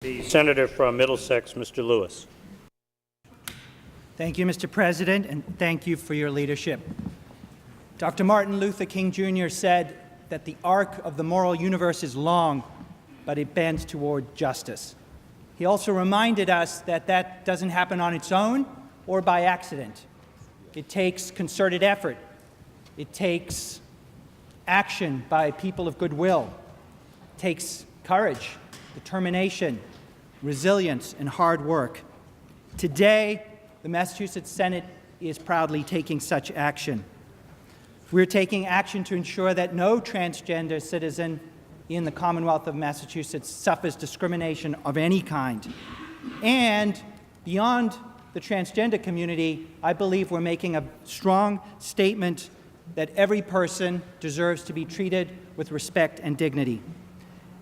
The Senator from Middlesex, Mr. Lewis. Thank you, Mr. President, and thank you for your leadership. Dr. Martin Luther King Jr. said that the arc of the moral universe is long, but it bends toward justice. He also reminded us that that doesn't happen on its own or by accident. It takes concerted effort. It takes action by people of goodwill. It takes courage, determination, resilience, and hard work. Today, the Massachusetts Senate is proudly taking such action. We're taking action to ensure that no transgender citizen in the Commonwealth of Massachusetts suffers discrimination of any kind. And beyond the transgender community, I believe we're making a strong statement that every person deserves to be treated with respect and dignity.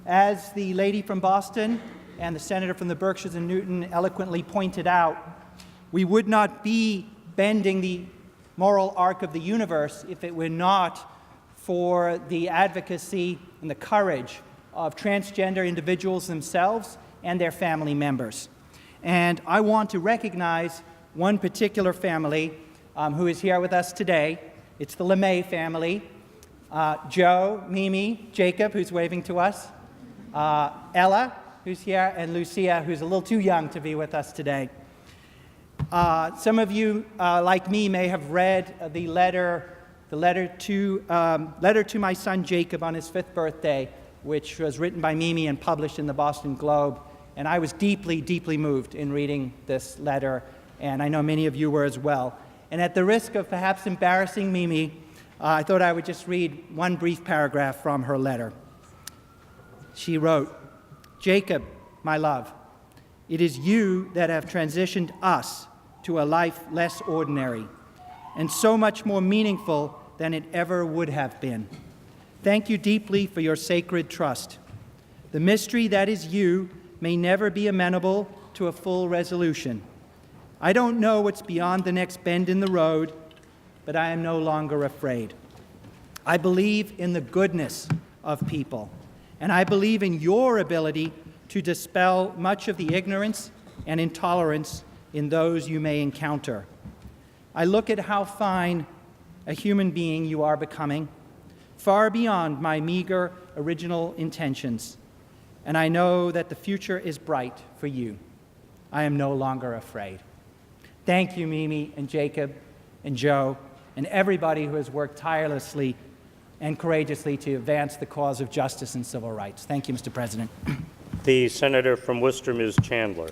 As the lady from Boston and the senator from the Berkshires and Newton eloquently pointed out, we would not be bending the moral arc of the universe if it were not for the advocacy and the courage of transgender individuals themselves and their family members. And I want to recognize one particular family who is here with us today. It's the LeMay family. Joe, Mimi, Jacob, who's waving to us, Ella, who's here, and Lucia, who's a little too young to be with us today. Some of you, like me, may have read the letter to my son Jacob on his 5th birthday, which was written by Mimi and published in the Boston Globe. And I was deeply, deeply moved in reading this letter, and I know many of you were as well. And at the risk of perhaps embarrassing Mimi, I thought I would just read one brief paragraph from her letter. She wrote, "Jacob, my love, it is you that have transitioned us to a life less ordinary and so much more meaningful than it ever would have been. Thank you deeply for your sacred trust. The mystery that is you may never be amenable to a full resolution. I don't know what's beyond the next bend in the road, but I am no longer afraid. I believe in the goodness of people, and I believe in your ability to dispel much of the ignorance and intolerance in those you may encounter. I look at how fine a human being you are becoming, far beyond my meager original intentions, and I know that the future is bright for you. I am no longer afraid." Thank you, Mimi and Jacob and Joe and everybody who has worked tirelessly and courageously to advance the cause of justice and civil rights. Thank you, Mr. President. The Senator from Worcester, Ms. Chandler.